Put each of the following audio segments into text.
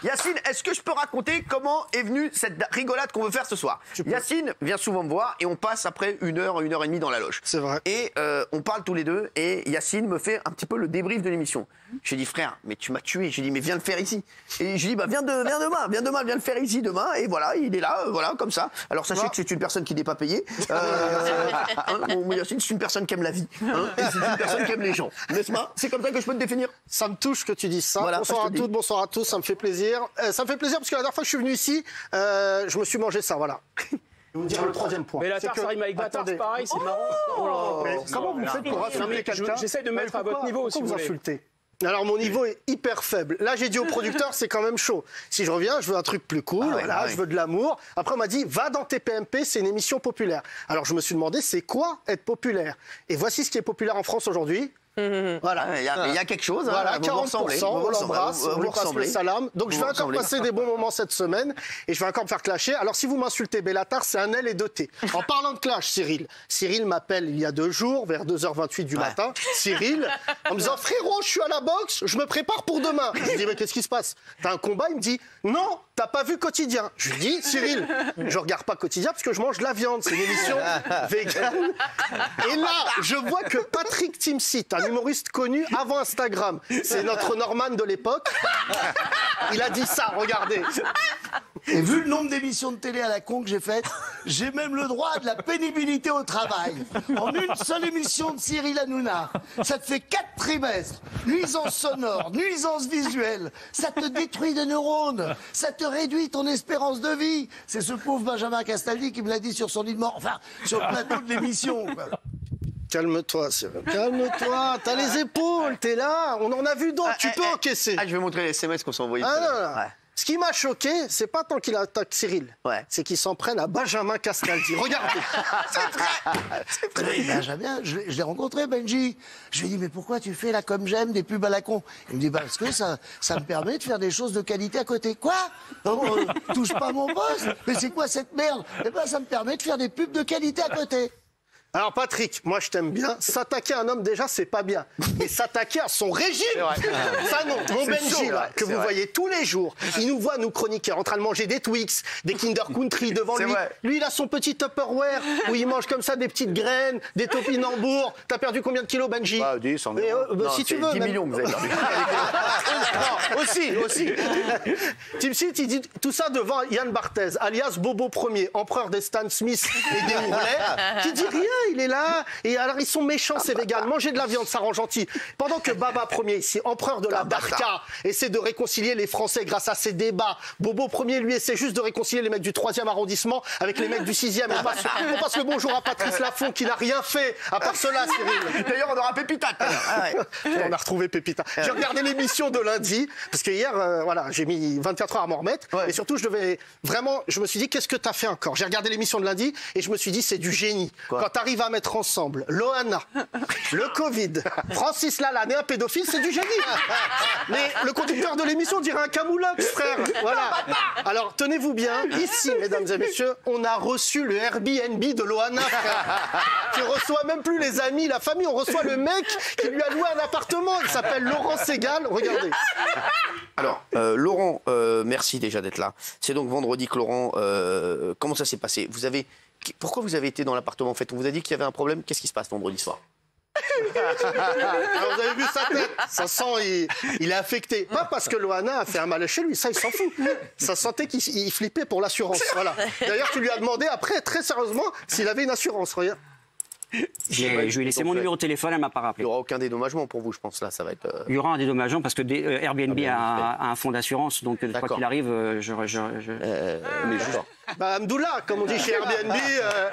Yacine, est-ce que je peux raconter comment est venue cette rigolade qu'on veut faire ce soir? Yacine vient souvent me voir et on passe après une heure et demie dans la loge. C'est vrai. Et on parle tous les deux et Yacine me fait un petit peu le débrief de l'émission. J'ai dit, frère, mais tu m'as tué. J'ai dit, mais viens le faire ici. Et j'ai dit, bah viens demain, viens le faire ici demain. Et voilà, il est là, voilà, comme ça. Alors sachez que c'est une personne qui n'est pas payée. Yacine, c'est une personne qui aime la vie. Et c'est une personne qui aime les gens. N'est-ce pas? C'est comme ça que je peux te définir. Ça me touche que tu dises ça. Voilà, bonsoir à toutes, bonsoir à tous, ça me fait plaisir. Ça me fait plaisir parce que la dernière fois que je suis venu ici, je me suis mangé ça, voilà. Je vais vous dire le troisième point. Mais la tarte, ça rime avec bâtard, c'est pareil, c'est marrant. Mais comment vous faites pour insulter quelqu'un? J'essaie de mettre à votre niveau, si vous voulez. Insultez. Alors mon niveau est hyper faible. Là j'ai dit au producteur c'est quand même chaud. Si je reviens je veux un truc plus cool, je veux de l'amour. Après on m'a dit va dans TPMP, c'est une émission populaire. Alors je me suis demandé c'est quoi être populaire. Et voici ce qui est populaire en France aujourd'hui. Voilà, il y a quelque chose. Voilà, 40%, on l'embrasse, on lui passe le salam. Donc je vais encore passer des bons moments cette semaine et je vais encore me faire clasher. Alors si vous m'insultez Bellatar, c'est un L et deux T. En parlant de clash, Cyril m'appelle il y a 2 jours, vers 2h28 du matin. Cyril, en me disant frérot, je suis à la boxe, je me prépare pour demain. Je lui dis mais qu'est-ce qui se passe? T'as un combat? Il me dit non, t'as pas vu Quotidien. Je lui dis Cyril, je regarde pas Quotidien parce que je mange de la viande, c'est une émission végane. Et là, je vois que Patrick Timsit, un humoriste connu avant Instagram, c'est notre Norman de l'époque, il a dit ça, regardez. Et vu le nombre d'émissions de télé à la con que j'ai faites, j'ai même le droit à de la pénibilité au travail. En une seule émission de Cyril Hanouna, ça te fait 4 trimestres. Nuisance sonore, nuisance visuelle, ça te détruit des neurones, ça te réduit ton espérance de vie. C'est ce pauvre Benjamin Castaldi qui me l'a dit sur son lit de mort, enfin, sur le plateau de l'émission. Calme-toi, Cyril. Calme-toi. T'as les épaules, t'es là. On en a vu d'autres. Tu peux encaisser. Je vais montrer les SMS qu'on s'est envoyés. Ce qui m'a choqué, c'est pas tant qu'il attaque Cyril, c'est qu'il s'en prenne à Benjamin Castaldi. Regardez. C'est vrai. Benjamin, je l'ai rencontré, Benji. Je lui ai dit, mais pourquoi tu fais là comme j'aime des pubs à la con? Il me dit, parce que ça me permet de faire des choses de qualité à côté. Quoi? Touche pas mon poste? Mais c'est quoi cette merde? Eh ben, ça me permet de faire des pubs de qualité à côté. Alors Patrick, moi je t'aime bien. S'attaquer à un homme déjà c'est pas bien, mais s'attaquer à son régime, ça non. Mon Benji là, que vous voyez tous les jours, il nous voit nous chroniquer en train de manger des Twix, des Kinder Country devant lui. Lui il a son petit Tupperware où il mange comme ça des petites graines, des topinambours. T'as perdu combien de kilos Benji? 10, si tu veux. 10 millions que vous avez perdu. Non, aussi. Timsit il dit tout ça devant Yann Barthès, alias Bobo Ier, empereur des Stan Smith et des Ourlets, qui dit rien. Il est là, et alors ils sont méchants ces véganes, manger de la viande ça rend gentil. Pendant que Baba Ier, ici, empereur de la Barca, essaie de réconcilier les Français grâce à ses débats, Bobo Ier lui essaie juste de réconcilier les mecs du 3e arrondissement avec les mecs du 6e. On passe le bonjour à Patrice Laffont qui n'a rien fait à part cela, Cyril. D'ailleurs on aura Pépita. On a retrouvé Pépita. J'ai regardé l'émission de lundi, parce que hier, voilà, j'ai mis 24 heures à m'en remettre, et surtout je me suis dit qu'est-ce que t'as fait encore? J'ai regardé l'émission de lundi et je me suis dit c'est du génie. Quand t'arrives à mettre ensemble Loana, le Covid, Francis Lalanne et un pédophile, c'est du génie. Mais le conducteur de l'émission dirait un camoulox, frère. Voilà. Alors tenez-vous bien, ici, mesdames et messieurs, on a reçu le Airbnb de Loana, frère. Tu reçois même plus les amis, la famille, on reçoit le mec qui lui a loué un appartement. Il s'appelle Laurent Segal. Regardez. Alors, Laurent, merci déjà d'être là. C'est donc vendredi que Laurent, comment ça s'est passé? Pourquoi vous avez été dans l'appartement en fait? On vous a dit qu'il y avait un problème. Qu'est-ce qui se passe vendredi soir? Alors, vous avez vu sa tête? Ça sent, il est affecté. Pas parce que Loana a fait un mal chez lui, ça il s'en fout. Ça sentait qu'il flippait pour l'assurance. Voilà. D'ailleurs, tu lui as demandé après, très sérieusement, s'il avait une assurance. Regarde. Je lui ai laissé mon numéro de téléphone, elle m'a pas rappelé. Il n'y aura aucun dédommagement pour vous, je pense. Là, ça va être. Il y aura un dédommagement parce que Airbnb a un fonds d'assurance, donc quoi qu'il arrive, Bah, Amdoula, comme on dit chez Airbnb,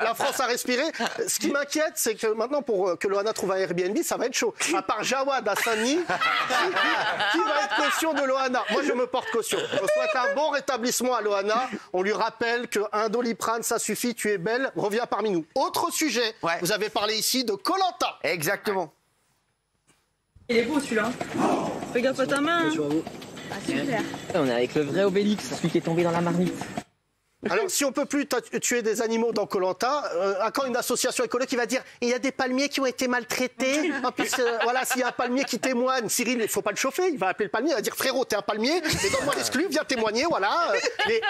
la France a respiré. Ce qui m'inquiète, c'est que maintenant, pour que Loana trouve un Airbnb, ça va être chaud. À part Jawad à Saint-Denis, qui va être caution de Loana? Moi, je me porte caution. Je souhaite un bon rétablissement à Loana. On lui rappelle qu'un Doliprane, ça suffit, tu es belle, reviens parmi nous. Autre sujet, vous avez parlé ici de Koh Lanta. Exactement. Il est beau celui-là. Regarde pas ta main. Ah, super. On est avec le vrai Obélix, celui qui est tombé dans la marmite. Alors, si on peut plus tuer des animaux dans Koh-Lanta, quand une association écolo qui va dire il y a des palmiers qui ont été maltraités. En plus, voilà, s'il y a un palmier qui témoigne, Cyril, il faut pas le chauffer. Il va appeler le palmier, il va dire frérot, t'es un palmier, mais donne-moi l'exclu, viens témoigner, voilà.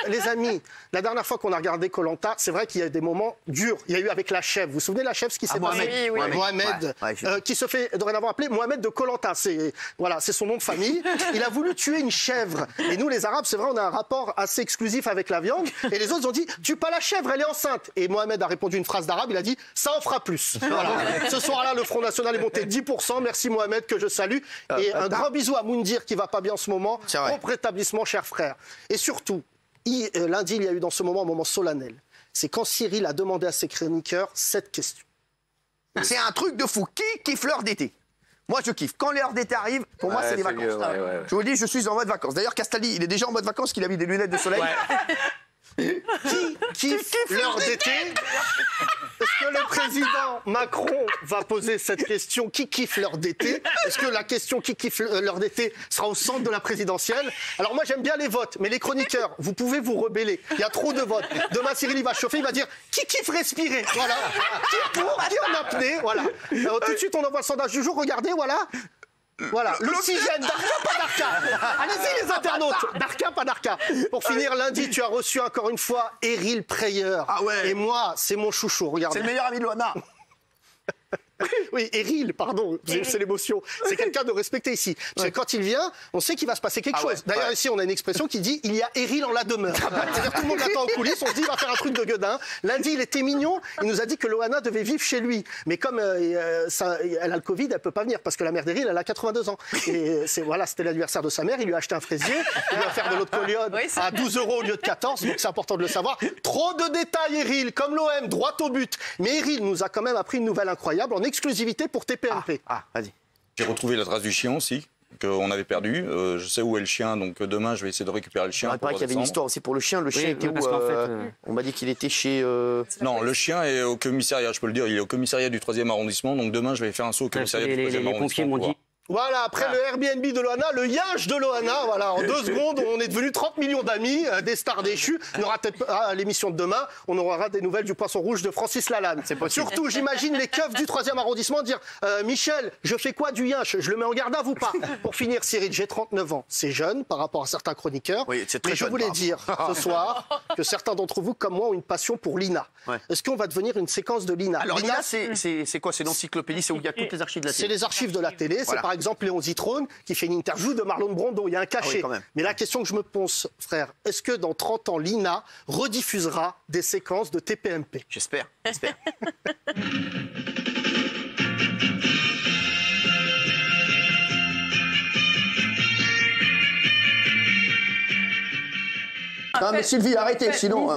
Les amis, la dernière fois qu'on a regardé Koh-Lanta, c'est vrai qu'il y a des moments durs. Il y a eu avec la chèvre. Vous vous souvenez de la chèvre, ce qui s'est passé? Mohamed, qui se fait dorénavant appeler Mohamed de Koh-Lanta. C'est son nom de famille. Il a voulu tuer une chèvre. Et nous, les Arabes, c'est vrai, on a un rapport assez exclusif avec la viande. Et les autres ont dit, tue pas la chèvre, elle est enceinte. Et Mohamed a répondu une phrase d'arabe, il a dit, ça en fera plus. Voilà. Ce soir-là, le Front National est monté 10%. Merci Mohamed, que je salue. Et un grand bisou à Moundir, qui va pas bien en ce moment. Propre rétablissement, cher frère. Et surtout, lundi, il y a eu dans ce moment un moment solennel. C'est quand Cyril a demandé à ses chroniqueurs cette question. C'est un truc de fou. Qui kiffe l'heure d'été? Moi, je kiffe. Quand l'heure d'été arrive, pour moi, c'est les vacances. Je vous dis, je suis en mode vacances. D'ailleurs, Castaldi, il est déjà en mode vacances, qu'il a mis des lunettes de soleil. Qui kiffe l'heure d'été? Est-ce que le président Macron va poser cette question? Qui kiffe l'heure d'été? Est-ce que la question qui kiffe l'heure d'été sera au centre de la présidentielle? Alors moi j'aime bien les votes, mais les chroniqueurs, vous pouvez vous rebeller. Il y a trop de votes. Demain Cyril il va chauffer, il va dire qui kiffe respirer? Voilà. Qui pour? Qui en apnée? Voilà. Alors, tout de suite on envoie le sondage du jour. Regardez, voilà. Voilà, l'oxygène, Darka, pas Darka. Allez-y les internautes, Darka, pas Darka. Pour finir, lundi, tu as reçu encore une fois Eril Preyer. Ah ouais. Et moi, c'est mon chouchou, regarde. C'est le meilleur ami de Loana. Oui, Eril, pardon, c'est l'émotion. C'est quelqu'un de respecté ici. Parce que quand il vient, on sait qu'il va se passer quelque chose. D'ailleurs, ici, on a une expression qui dit « il y a Eril en la demeure ». C'est-à-dire tout le monde l'attend en coulisses, on se dit « il va faire un truc de gueudin ». Lundi, il était mignon, il nous a dit que Loana devait vivre chez lui. Mais comme elle a le Covid, elle peut pas venir, parce que la mère d'Eril, elle a 82 ans. Et voilà, c'était l'anniversaire de sa mère, il lui a acheté un fraisier, il lui a offert de l'eau de Collioure à 12 € au lieu de 14, donc c'est important de le savoir. Trop de détails, Eril, comme l'OM, droit au but. Mais Eril nous a quand même appris une nouvelle incroyable, en exclusivité pour TPMP. Vas-y. J'ai retrouvé la trace du chien aussi, qu'on avait perdu. Je sais où est le chien, donc demain je vais essayer de récupérer le chien. Il paraît qu'il y avait une histoire aussi pour le chien. Le chien était où on m'a dit qu'il était chez... Non, le chien est au commissariat, je peux le dire. Il est au commissariat du 3e arrondissement, donc demain je vais faire un saut au commissariat du 3e arrondissement. Les pompiers m'ont dit... Voilà, après le Airbnb de Loana, le Yinche de Loana, voilà, en 2 secondes, on est devenu 30 millions d'amis, des stars déchues. On aura peut-être l'émission de demain, on aura des nouvelles du poisson rouge de Francis Lalanne. Surtout, j'imagine les keufs du 3e arrondissement dire Michel, je fais quoi du Yinche? Je le mets en garde à vous pas? Pour finir, Cyril, j'ai 39 ans. C'est jeune par rapport à certains chroniqueurs. Oui, c'est très mais je voulais dire ce soir que certains d'entre vous, comme moi, ont une passion pour l'INA. Est-ce qu'on va devenir une séquence de l'INA? Alors, l'INA, c'est quoi? C'est l'encyclopédie, c'est où il y a toutes les archives de la télé. C'est les archives de la télé. C'est par exemple Léon Zitrone qui fait une interview de Marlon Brando. Il y a un cachet. Mais la question que je me pose, frère, est-ce que dans 30 ans, l'INA rediffusera des séquences de TPMP? J'espère. Non, mais Sylvie, arrêtez, sinon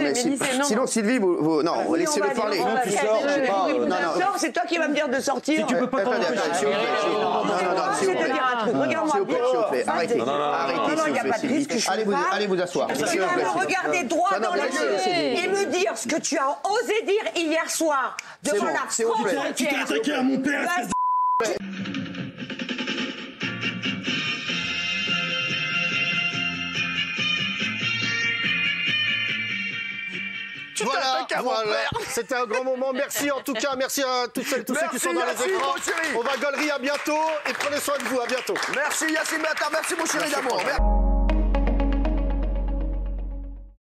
Sylvie, non, laissez-le parler. Non, tu sors, je sais pas. Non, c'est toi qui vas me dire de sortir. Si tu peux pas t'en empêcher. Je vais te dire un truc, regarde-moi bien. S'il vous plaît, arrêtez. Non, il n'y a pas de risque, je ne allez vous asseoir. Tu vas me regarder droit dans les yeux et me dire ce que tu as osé dire hier soir devant la France entière. Tu t'es attaqué à mon père. Voilà. C'était un grand moment. Merci en tout cas. Merci à toutes celles et tous ceux qui sont dans les écrans. On va gaulerie à bientôt et prenez soin de vous. À bientôt. Merci Yacine Matar. Merci mon chéri d'amour.